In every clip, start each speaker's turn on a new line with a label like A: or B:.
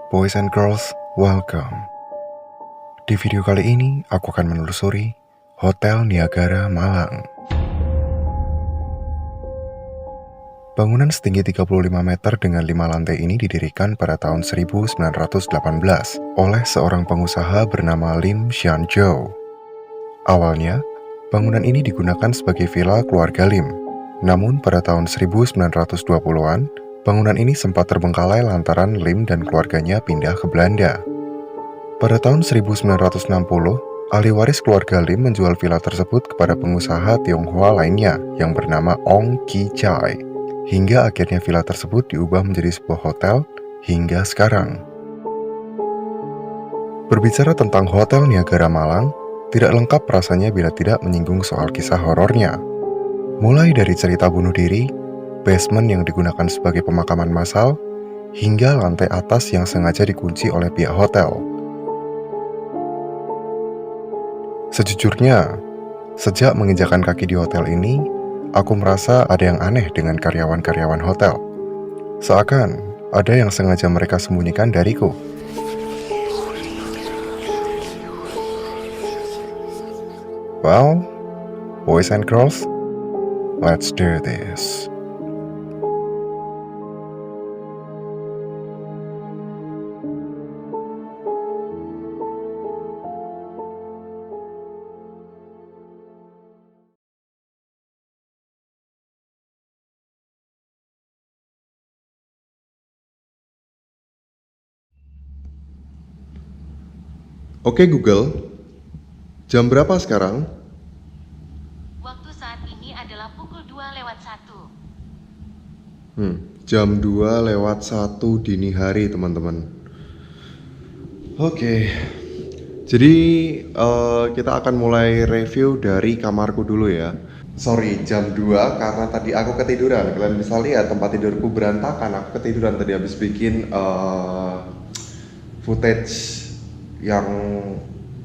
A: Boys and girls, welcome. Di video kali ini, aku akan menelusuri Hotel Niagara Malang. Bangunan setinggi 35 meter dengan 5 lantai ini didirikan pada tahun 1918 oleh seorang pengusaha bernama Lim Xianzhou. Awalnya, bangunan ini digunakan sebagai villa keluarga Lim. Namun pada tahun 1920-an, bangunan ini sempat terbengkalai lantaran Lim dan keluarganya pindah ke Belanda. Pada tahun 1960, ahli waris keluarga Lim menjual villa tersebut kepada pengusaha Tionghoa lainnya yang bernama Ong Ki Chai. Hingga akhirnya villa tersebut diubah menjadi sebuah hotel hingga sekarang. Berbicara tentang Hotel Niagara Malang, tidak lengkap rasanya bila tidak menyinggung soal kisah horornya. Mulai dari cerita bunuh diri, basement yang digunakan sebagai pemakaman massal, hingga lantai atas yang sengaja dikunci oleh pihak hotel. Sejujurnya, sejak menginjakan kaki di hotel ini, aku merasa ada yang aneh dengan karyawan-karyawan hotel. Seakan ada yang sengaja mereka sembunyikan dariku. Well, boys and girls, let's do this. Oke Google, jam berapa sekarang?
B: Waktu saat ini adalah pukul 2:01.
A: Jam 2:01 dini hari teman-teman. Oke, jadi kita akan mulai review dari kamarku dulu ya. Sorry, jam 2 karena tadi aku ketiduran. Kalian bisa lihat tempat tidurku berantakan. Aku ketiduran tadi habis bikin footage yang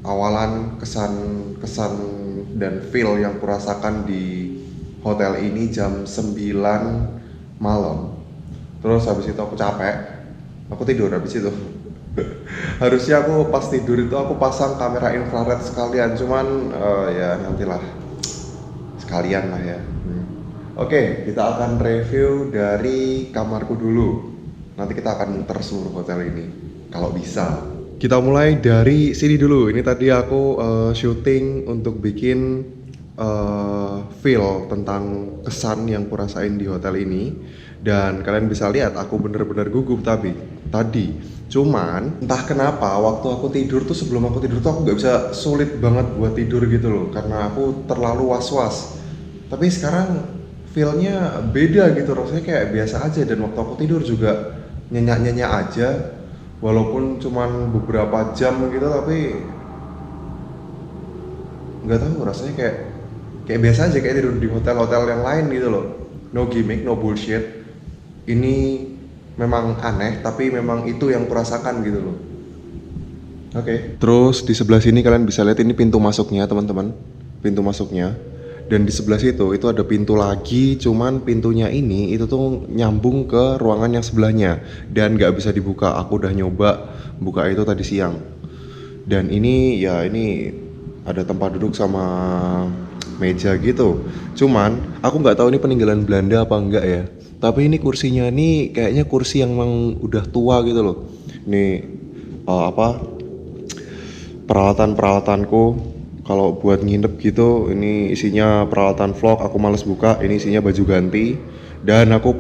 A: awalan kesan dan feel yang kurasakan di hotel ini jam 9 malam. Terus habis itu aku capek, aku tidur habis itu. Harusnya aku pas tidur itu aku pasang kamera infrared sekalian, cuman ya nantilah sekalian lah ya. Oke, kita akan review dari kamarku dulu. Nanti kita akan muter seluruh hotel ini kalau bisa. Kita mulai dari sini dulu. Ini tadi aku syuting untuk bikin feel tentang kesan yang kurasain di hotel ini. Dan kalian bisa lihat aku bener-bener gugup tadi. Cuman entah kenapa waktu aku tidur tuh, sebelum aku tidur tuh aku gak bisa, sulit banget buat tidur gitu loh, karena aku terlalu was-was. Tapi sekarang feel-nya beda gitu, rasanya kayak biasa aja. Dan waktu aku tidur juga nyenyak-nyenyak aja. Walaupun cuman beberapa jam gitu, tapi nggak tahu rasanya kayak biasa aja, kayak tidur di hotel-hotel yang lain gitu loh. No gimmick, no bullshit. Ini memang aneh, tapi memang itu yang kurasakan gitu loh. Oke. Terus di sebelah sini kalian bisa lihat ini pintu masuknya teman-teman, pintu masuknya. Dan di sebelah situ itu ada pintu lagi, cuman pintunya ini itu tuh nyambung ke ruangan yang sebelahnya dan nggak bisa dibuka. Aku udah nyoba buka itu tadi siang. Dan ini ya, ini ada tempat duduk sama meja gitu. Cuman aku nggak tahu ini peninggalan Belanda apa enggak ya. Tapi ini kursinya ini kayaknya kursi yang memang udah tua gitu loh. Ini peralatan-peralatanku kalau buat nginep gitu. Ini isinya peralatan vlog, aku males buka. Ini isinya baju ganti. Dan aku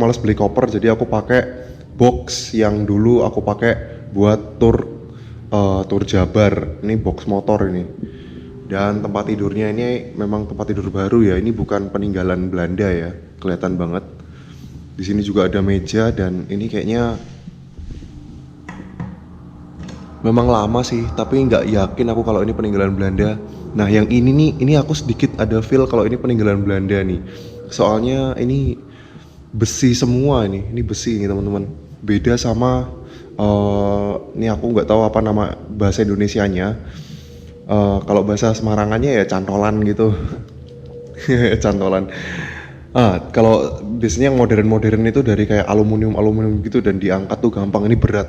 A: males beli koper, jadi aku pakai box yang dulu aku pakai buat tur Jabar. Ini box motor ini. Dan tempat tidurnya ini memang tempat tidur baru ya. Ini bukan peninggalan Belanda ya, kelihatan banget. Di sini juga ada meja dan ini kayaknya memang lama sih, tapi nggak yakin aku kalau ini peninggalan Belanda. Nah yang ini nih, ini aku sedikit ada feel kalau ini peninggalan Belanda nih. Soalnya ini besi semua ini besi nih teman-teman. Beda sama ini aku nggak tahu apa nama bahasa Indonesianya. Kalau bahasa Semarangannya ya cantolan gitu. Cantolan. Kalau biasanya yang modern itu dari kayak aluminium gitu dan diangkat tuh gampang, ini berat.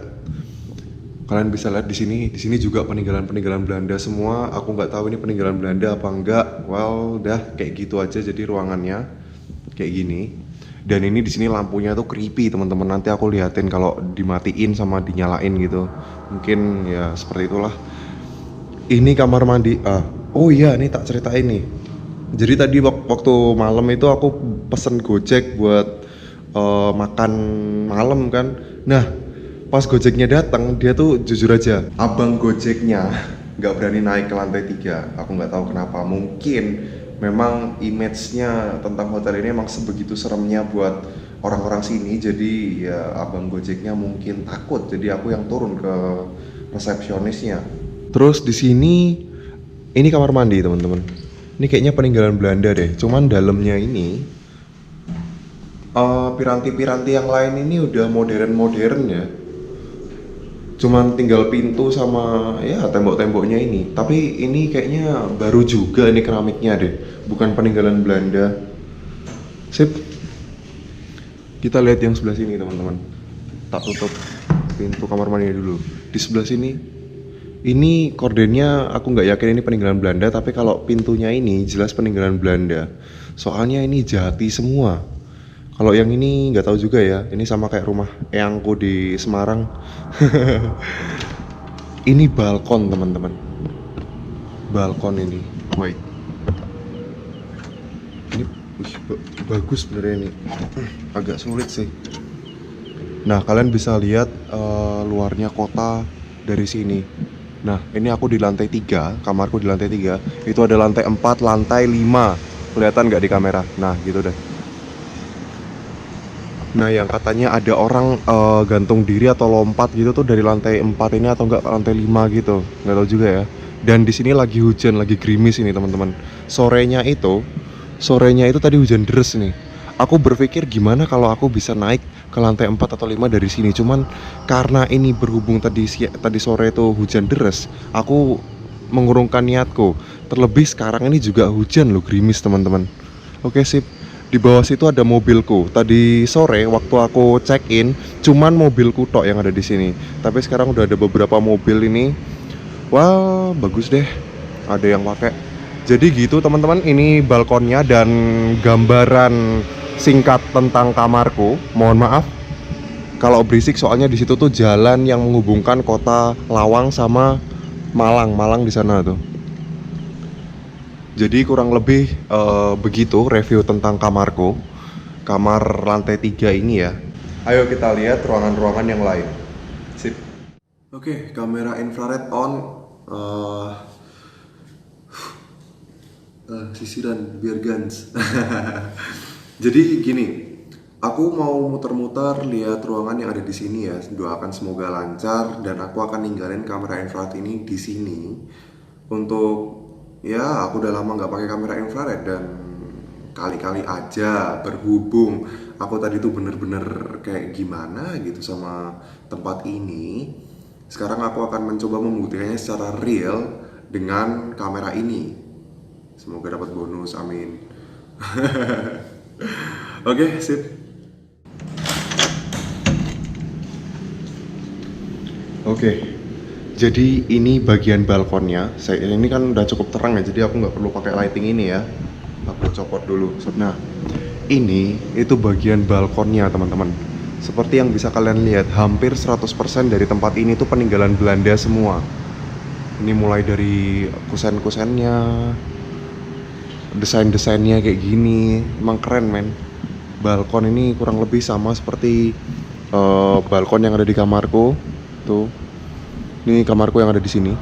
A: Kalian bisa lihat di sini juga peninggalan-peninggalan Belanda semua. Aku nggak tahu ini peninggalan Belanda apa enggak. Well, udah kayak gitu aja jadi ruangannya kayak gini. Dan ini di sini lampunya tuh creepy teman-teman. Nanti aku liatin kalau dimatiin sama dinyalain gitu. Mungkin ya seperti itulah. Ini kamar mandi. Oh iya, ini tak ceritain nih. Jadi tadi waktu malam itu aku pesen Gojek buat makan malam kan. Nah, pas Gojeknya datang, dia tuh jujur aja, abang Gojeknya nggak berani naik ke lantai 3. Aku nggak tahu kenapa. Mungkin memang image-nya tentang hotel ini emang sebegitu seremnya buat orang-orang sini. Jadi ya abang Gojeknya mungkin takut. Jadi aku yang turun ke resepsionisnya. Terus di sini ini kamar mandi teman-teman. Ini kayaknya peninggalan Belanda deh. Cuman dalamnya ini piranti-piranti yang lain ini udah modern-modern ya. Cuman tinggal pintu sama ya tembok-temboknya ini. Tapi ini kayaknya baru juga ini keramiknya deh. Bukan peninggalan Belanda. Sip. Kita lihat yang sebelah sini teman-teman. Tak tutup pintu kamar mandi dulu. Di sebelah sini ini kordennya aku nggak yakin ini peninggalan Belanda. Tapi kalau pintunya ini jelas peninggalan Belanda. Soalnya ini jati semua. Kalau yang ini nggak tahu juga ya. Ini sama kayak rumah eyangku di Semarang. Ini balkon teman-teman. Balkon ini. Wait. Ini bagus sebenarnya ini. Agak sulit sih. Nah kalian bisa lihat luarnya kota dari sini. Nah ini aku di lantai 3. Kamarku di lantai 3. Itu ada lantai 4, lantai 5. Kelihatan nggak di kamera? Nah gitu deh. Nah yang katanya ada orang gantung diri atau lompat gitu tuh dari lantai 4 ini atau enggak lantai 5 gitu. Nggak tahu juga ya. Dan di sini lagi hujan, lagi gerimis ini teman-teman. Sorenya itu tadi hujan deras nih. Aku berpikir gimana kalau aku bisa naik ke lantai 4 atau 5 dari sini. Cuman karena ini berhubung tadi sore itu hujan deras, aku mengurungkan niatku. Terlebih sekarang ini juga hujan loh, gerimis teman-teman. Oke sip. Di bawah situ ada mobilku. Tadi sore waktu aku check in, cuman mobilku tok yang ada di sini. Tapi sekarang udah ada beberapa mobil ini. Wah, bagus deh. Ada yang pakai. Jadi gitu teman-teman, ini balkonnya dan gambaran singkat tentang kamarku. Mohon maaf kalau berisik soalnya di situ tuh jalan yang menghubungkan kota Lawang sama Malang. Malang di sana tuh. Jadi kurang lebih begitu review tentang kamarku. Kamar lantai 3 ini ya. Ayo kita lihat ruangan-ruangan yang lain. Sip. Oke, kamera infrared on. Sisiran biar gans. Jadi gini, aku mau muter-muter lihat ruangan yang ada di sini ya. Doakan semoga lancar dan aku akan ninggalin kamera infrared ini di sini untuk ya, aku udah lama nggak pakai kamera infrared dan kali-kali aja berhubung aku tadi tuh bener-bener kayak gimana gitu sama tempat ini. Sekarang aku akan mencoba membuktikannya secara real dengan kamera ini. Semoga dapat bonus, amin. Oke, sip. Oke. Jadi ini bagian balkonnya. Ini kan udah cukup terang ya, jadi aku nggak perlu pakai lighting ini ya. Aku copot dulu. Nah, ini itu bagian balkonnya teman-teman. Seperti yang bisa kalian lihat, hampir 100% dari tempat ini tuh peninggalan Belanda semua. Ini mulai dari kusen-kusennya, desain-desainnya kayak gini, emang keren men. Balkon ini kurang lebih sama seperti balkon yang ada di kamarku tuh. Ini kamarku yang ada di sini.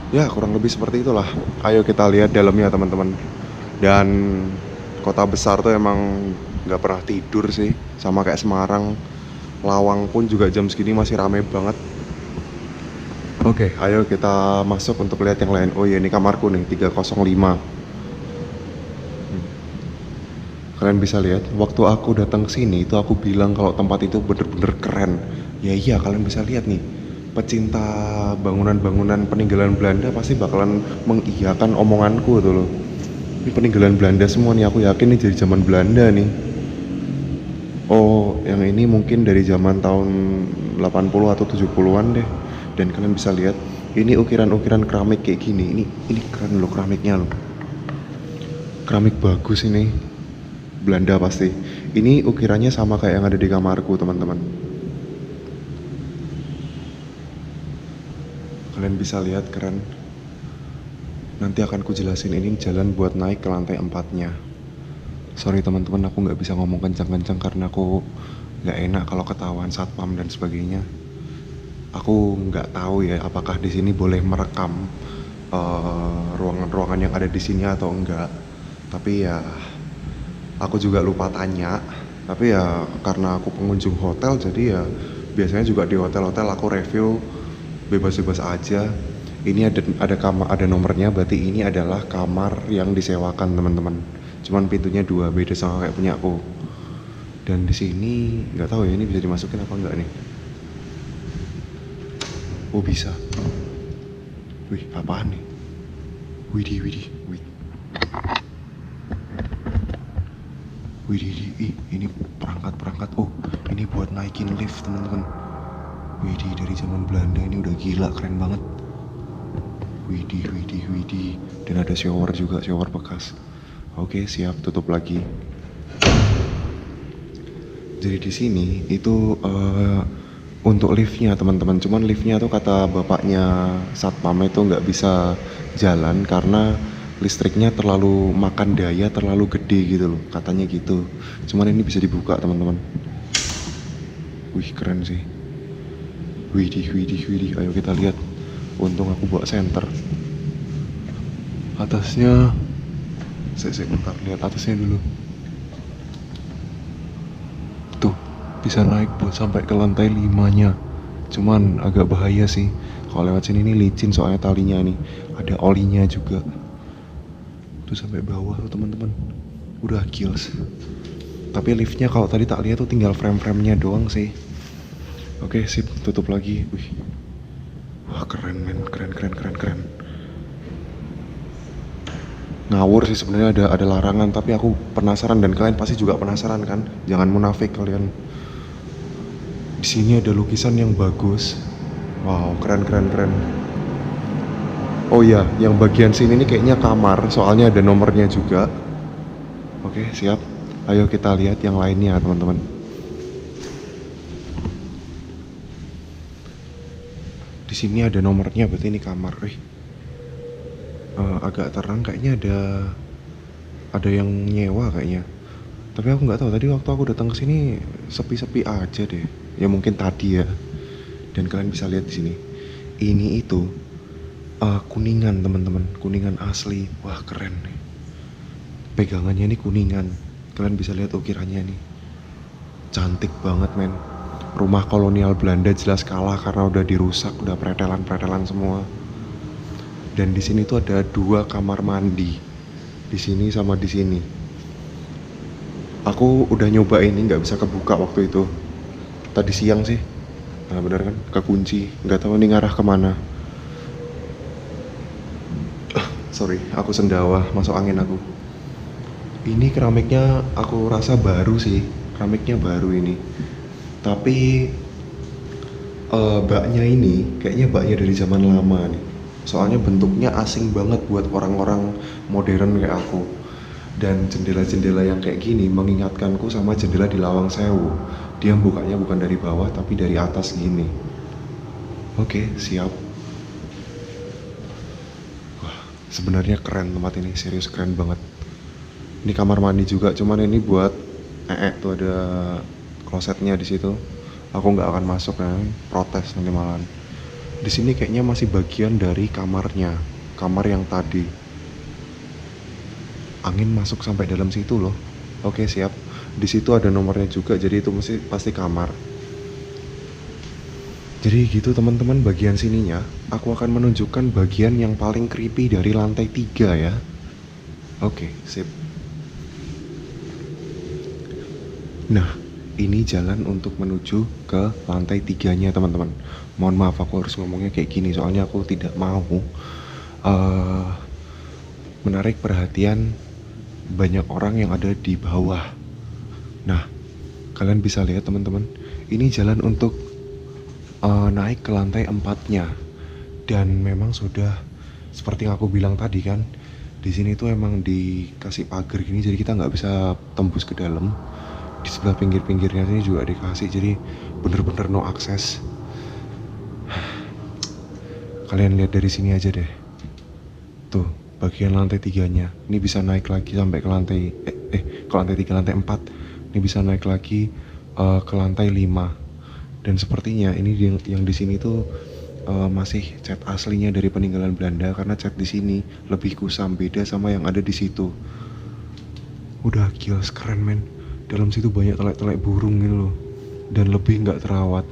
A: Ya kurang lebih seperti itulah. Ayo kita lihat dalamnya teman-teman. Dan kota besar tuh emang nggak pernah tidur sih. Sama kayak Semarang, Lawang pun juga jam segini masih rame banget. Oke, ayo kita masuk untuk lihat yang lain. Oh iya, ini kamarku nih, 305. Kalian bisa lihat, waktu aku datang ke sini itu aku bilang kalau tempat itu bener-bener keren. Ya iya, kalian bisa lihat nih, pecinta bangunan-bangunan peninggalan Belanda pasti bakalan mengiyakan omonganku tuh loh. Ini peninggalan Belanda semua nih, aku yakin nih dari zaman Belanda nih. Oh, yang ini mungkin dari zaman tahun 80 atau 70-an deh. Dan kalian bisa lihat ini ukiran-ukiran keramik kayak gini. Ini keren loh keramiknya loh. Keramik bagus ini. Belanda pasti. Ini ukirannya sama kayak yang ada di kamarku, teman-teman. Kalian bisa lihat keren. Nanti akan ku jelasin ini jalan buat naik ke lantai 4-nya. Sorry teman-teman, aku nggak bisa ngomong kencang-kencang karena aku nggak enak kalau ketahuan satpam dan sebagainya. Aku nggak tahu ya apakah di sini boleh merekam ruangan-ruangan yang ada di sini atau enggak. Tapi ya aku juga lupa tanya. Tapi ya karena aku pengunjung hotel, jadi ya biasanya juga di hotel-hotel aku review bebas-bebas aja. Ini ada kamar, ada nomornya, berarti ini adalah kamar yang disewakan teman-teman. Cuman pintunya 2, beda sama kayak punya aku. Dan di sini nggak tahu ya ini bisa dimasukin apa enggak nih. Oh bisa. Wih, apaan nih? Widih. Widih, ini perangkat. Oh, ini buat naikin lift teman-teman. Widih, dari zaman Belanda ini udah gila, keren banget. Widih. Dan ada shower juga, shower bekas. Oke, siap, tutup lagi. Jadi di sini itu untuk liftnya teman-teman. Cuman liftnya tuh kata bapaknya satpam itu nggak bisa jalan karena listriknya terlalu makan daya, terlalu gede gitu loh, katanya gitu. Cuman ini bisa dibuka teman-teman. Wih, keren sih. Widih. Ayo kita lihat. Untung aku bawa senter. Atasnya, saya bentar lihat atasnya dulu. Tuh, bisa naik buat sampai ke lantai 5-nya. Cuman agak bahaya sih. Kalau lewat sini nih licin soalnya talinya nih. Ada olinya juga. Tuh sampai bawah tuh teman-teman. Udah kills. Tapi liftnya kalau tadi tak lihat tuh tinggal frame-framenya doang sih. Oke, sip, tutup lagi. Wih. Wah, keren men, keren. Ngawur sih sebenarnya ada larangan, tapi aku penasaran dan kalian pasti juga penasaran kan? Jangan munafik kalian. Di sini ada lukisan yang bagus. Wow, keren. Oh iya, yang bagian sini nih kayaknya kamar, soalnya ada nomornya juga. Oke, siap. Ayo kita lihat yang lainnya, teman-teman. Di sini ada nomornya, berarti ini kamar. Agak terang, kayaknya ada yang nyewa kayaknya. Tapi aku nggak tahu. Tadi waktu aku datang ke sini sepi-sepi aja deh. Ya mungkin tadi ya. Dan kalian bisa lihat di sini. Ini itu kuningan teman-teman, kuningan asli. Wah keren nih. Pegangannya ini kuningan. Kalian bisa lihat ukirannya nih. Cantik banget men. Rumah kolonial Belanda jelas kalah karena udah dirusak, udah pretelan semua. Dan di sini tuh ada 2 kamar mandi. Di sini sama di sini. Aku udah nyoba ini, nggak bisa kebuka waktu itu. Tadi siang sih. Nah bener kan, kekunci. Nggak tahu ini ngarah kemana. Sorry, aku sendawa, masuk angin aku. Ini keramiknya aku rasa baru sih. Keramiknya baru ini. Tapi baknya ini kayaknya baknya dari zaman lama nih. Soalnya bentuknya asing banget buat orang-orang modern kayak aku. Dan jendela-jendela yang kayak gini mengingatkanku sama jendela di Lawang Sewu. Dia bukanya bukan dari bawah tapi dari atas gini. Oke, siap. Wah, sebenarnya keren tempat ini, serius keren banget. Ini kamar mandi juga, cuman ini buat tuh ada klosetnya di situ. Aku nggak akan masuk ya, protes nanti malahan. Di sini kayaknya masih bagian dari kamarnya, kamar yang tadi. Angin masuk sampai dalam situ loh. Oke siap. Di situ ada nomornya juga, jadi itu pasti kamar. Jadi gitu teman-teman bagian sininya. Aku akan menunjukkan bagian yang paling creepy dari lantai 3 ya. Oke, sip. Nah, ini jalan untuk menuju ke lantai 3-nya teman-teman. Mohon maaf aku harus ngomongnya kayak gini soalnya aku tidak mau menarik perhatian banyak orang yang ada di bawah. Nah, kalian bisa lihat teman-teman, ini jalan untuk naik ke lantai 4-nya. Dan memang sudah seperti yang aku bilang tadi kan, di sini tuh emang dikasih pagar gini, jadi kita nggak bisa tembus ke dalam. Di sebelah pinggir-pinggirnya sini juga dikasih, jadi bener-bener no akses. Kalian lihat dari sini aja deh. Tuh, bagian lantai 3-nya. Ini bisa naik lagi sampai ke lantai ke lantai 3, lantai 4. Ini bisa naik lagi ke lantai 5. Dan sepertinya ini yang di sini tuh masih cat aslinya dari peninggalan Belanda, karena cat di sini lebih kusam, beda sama yang ada di situ. Udah gila, keren men. Dalam situ banyak telek-telek burung gitu loh, dan lebih nggak terawat.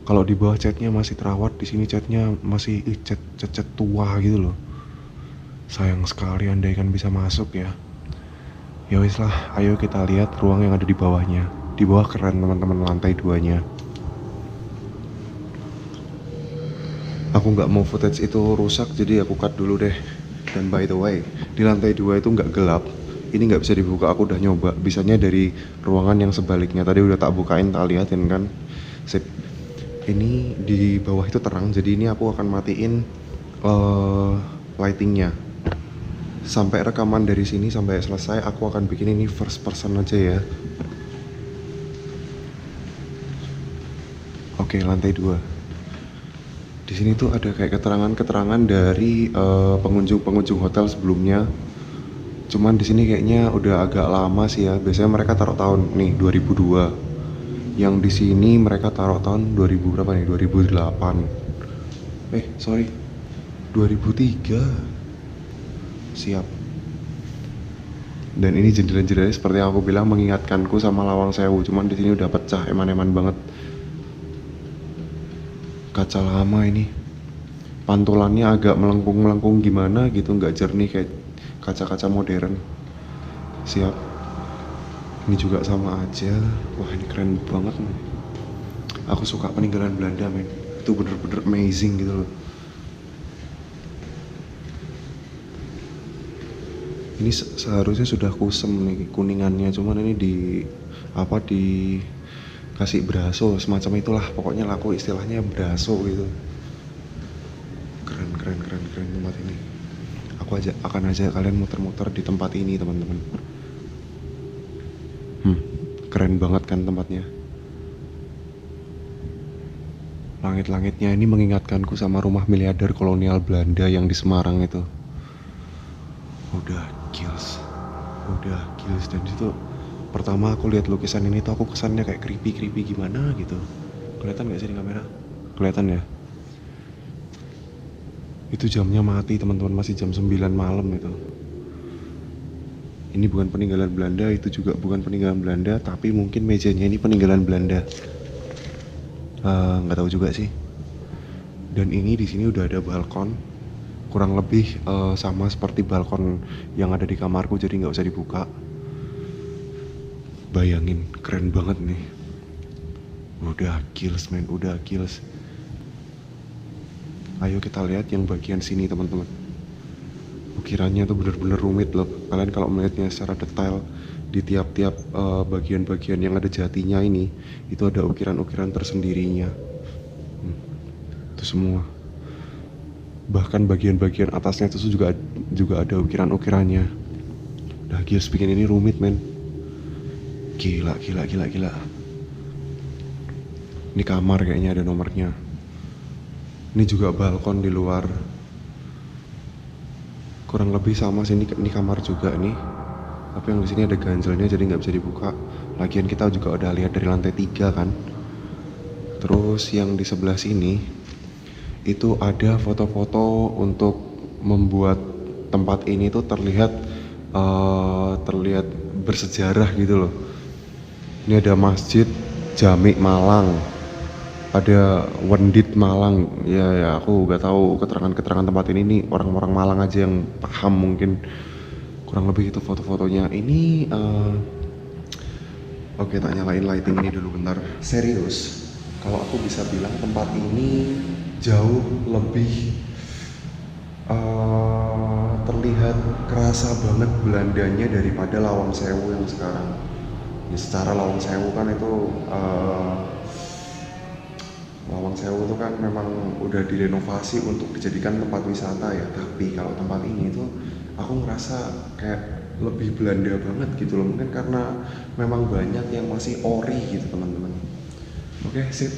A: Kalau di bawah catnya masih terawat, di sini catnya masih cat tua gitu loh. Sayang sekali, andai kan bisa masuk ya. Ya wis lah, ayo kita lihat ruang yang ada di bawahnya. Di bawah keren teman-teman, lantai 2-nya. Aku nggak mau footage itu rusak, jadi aku cut dulu deh. Dan by the way, di lantai 2 itu nggak gelap. Ini nggak bisa dibuka, aku udah nyoba. Bisanya dari ruangan yang sebaliknya. Tadi udah tak bukain, tak liatin kan. Sip. Ini di bawah itu terang, jadi ini aku akan matiin lightingnya. Sampai rekaman dari sini sampai selesai, aku akan bikin ini first person aja ya. Oke, lantai 2. Di sini tuh ada kayak keterangan-keterangan dari pengunjung hotel sebelumnya. Cuman di sini kayaknya udah agak lama sih ya. Biasanya mereka taruh tahun nih 2002. Yang di sini mereka taruh tahun 2000 berapa nih? 2008. Sorry. 2003. Siap. Dan ini jendela-jendelanya seperti yang aku bilang mengingatkanku sama Lawang Sewu. Cuman di sini udah pecah, eman-eman banget. Kaca lama ini, pantulannya agak melengkung-melengkung gimana gitu, nggak jernih kayak kaca-kaca modern. Siap. Ini juga sama aja. Wah, ini keren banget nih. Aku suka peninggalan Belanda men, itu bener-bener amazing gitu loh. Ini seharusnya sudah kusem nih kuningannya, cuman ini di kasih braso semacam itulah, pokoknya laku istilahnya braso gitu. Keren tempat ini. Aku akan ajak kalian muter-muter di tempat ini teman-teman. Keren banget kan tempatnya. Langit-langitnya ini mengingatkanku sama rumah miliarder kolonial Belanda yang di Semarang itu. Udah gils. Dan situ pertama aku lihat lukisan ini tuh aku kesannya kayak creepy gimana gitu. Kelihatan gak sih di kamera? Kelihatan ya? Itu jamnya mati teman-teman, masih jam 9 malam itu. Ini bukan peninggalan Belanda, itu juga bukan peninggalan Belanda, tapi mungkin mejanya ini peninggalan Belanda. Nggak tahu juga sih. Dan ini di sini udah ada balkon, kurang lebih sama seperti balkon yang ada di kamarku, jadi nggak usah dibuka. Bayangin, keren banget nih. Udah gils men, udah gils. Ayo kita lihat yang bagian sini teman-teman. Ukirannya tuh bener-bener rumit loh. Kalian kalau melihatnya secara detail, di tiap-tiap bagian-bagian yang ada jatinya ini, itu ada ukiran-ukiran tersendirinya. Itu semua. Bahkan bagian-bagian atasnya itu juga ada ukiran-ukirannya. Udah gils, bikin ini rumit men. Gila. Ini kamar kayaknya ada nomornya. Ini juga balkon di luar. Kurang lebih sama sih, ini kamar juga nih. Tapi yang di sini ada ganjelnya jadi nggak bisa dibuka. Lagian kita juga udah lihat dari lantai 3 kan. Terus yang di sebelah sini itu ada foto-foto untuk membuat tempat ini tuh terlihat bersejarah gitu loh. Ini ada Masjid Jami Malang, ada Wendit Malang. Ya aku gak tahu keterangan tempat ini orang-orang Malang aja yang paham mungkin. Kurang lebih itu foto-fotonya. Ini oke, tak nyalain lighting ini dulu bentar. Serius, kalau aku bisa bilang tempat ini jauh lebih terlihat kerasa banget Belandanya daripada Lawang Sewu yang sekarang. Ya, secara Lawang Sewu kan itu Lawang Sewu itu kan memang udah direnovasi untuk dijadikan tempat wisata ya, tapi kalau tempat ini tuh aku ngerasa kayak lebih Belanda banget gitu loh, mungkin karena memang banyak yang masih ori gitu teman-teman. Oke sip,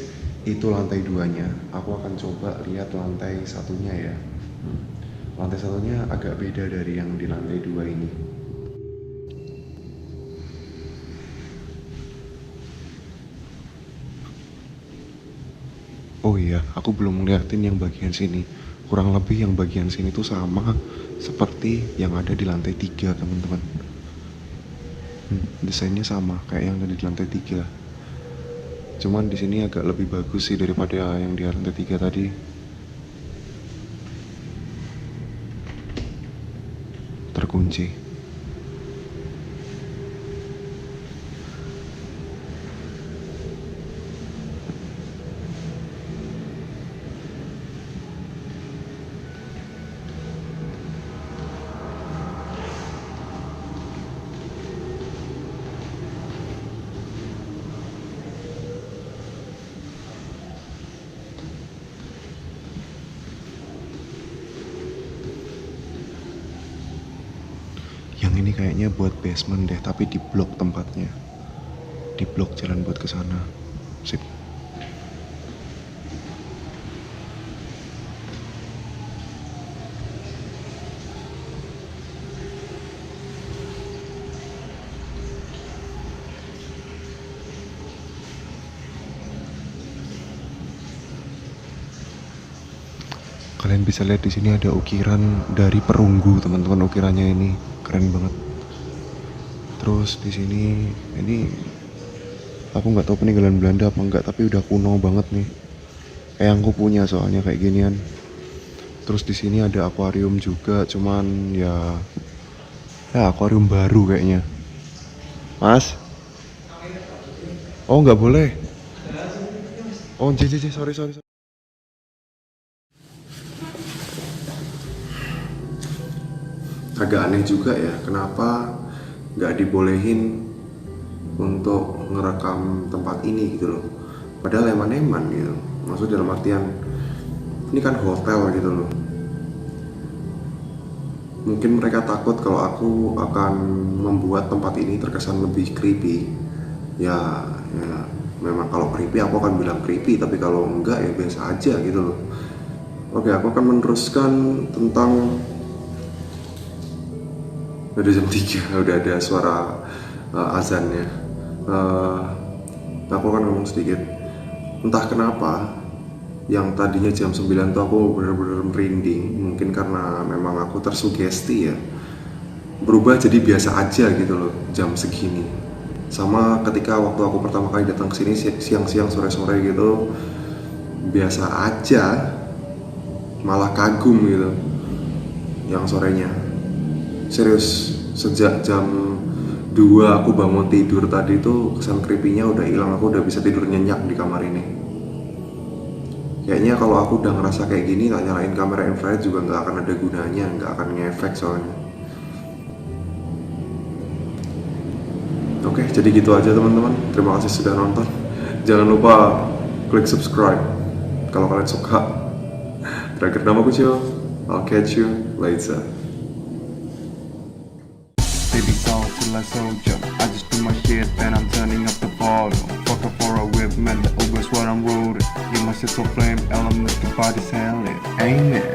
A: itu lantai 2-nya. Aku akan coba lihat lantai satunya ya. Lantai satunya agak beda dari yang di lantai 2 ini. Oh iya, aku belum ngeliatin yang bagian sini. Kurang lebih yang bagian sini tuh sama seperti yang ada di lantai 3 teman-teman. Desainnya sama kayak yang ada di lantai 3. Cuman di sini agak lebih bagus sih daripada yang di lantai 3 tadi. Terkunci. Yang ini kayaknya buat basement deh, tapi di blok tempatnya. Di blok jalan buat ke sana. Sip. Kalian bisa lihat di sini ada ukiran dari perunggu, teman-teman. Ukirannya ini keren banget. Terus di sini ini aku nggak tahu peninggalan Belanda apa enggak, tapi udah kuno banget nih. Kayak aku punya soalnya kayak ginian. Terus di sini ada akuarium juga, cuman ya akuarium baru kayaknya. Mas? Oh nggak boleh. Oh sorry. Agak aneh juga ya, kenapa nggak dibolehin untuk ngerekam tempat ini gitu loh. Padahal eman-eman gitu. Maksud dalam artian ini kan hotel gitu loh. Mungkin mereka takut kalau aku akan membuat tempat ini terkesan lebih creepy. Ya memang kalau creepy aku akan bilang creepy, tapi kalau enggak ya biasa aja gitu loh. Oke, aku akan meneruskan tentang udah jam 3, udah ada suara azannya. Aku akan ngomong sedikit. Entah kenapa yang tadinya jam 9 tuh aku bener-bener merinding. Mungkin karena memang aku tersugesti ya, berubah jadi biasa aja gitu loh jam segini. Sama ketika waktu aku pertama kali datang ke sini siang-siang sore-sore gitu, biasa aja, malah kagum gitu yang sorenya. Serius, sejak jam 2 aku bangun tidur tadi tuh kesan creepy-nya udah hilang. Aku udah bisa tidur nyenyak di kamar ini. Kayaknya kalau aku udah ngerasa kayak gini, tak nyalain kamera infrared juga nggak akan ada gunanya, nggak akan ngefek soalnya. Oke, jadi gitu aja teman-teman. Terima kasih sudah nonton. Jangan lupa klik subscribe kalau kalian suka. Terakhir nama aku Cio. I'll catch you later.
C: Baby sound feel like soldier. I just do my shit and I'm turning up the volume. Fuck up for a whip, man, the Uber's what I'm rolling. You must hit so flame, element, the body's handling. Ain't it?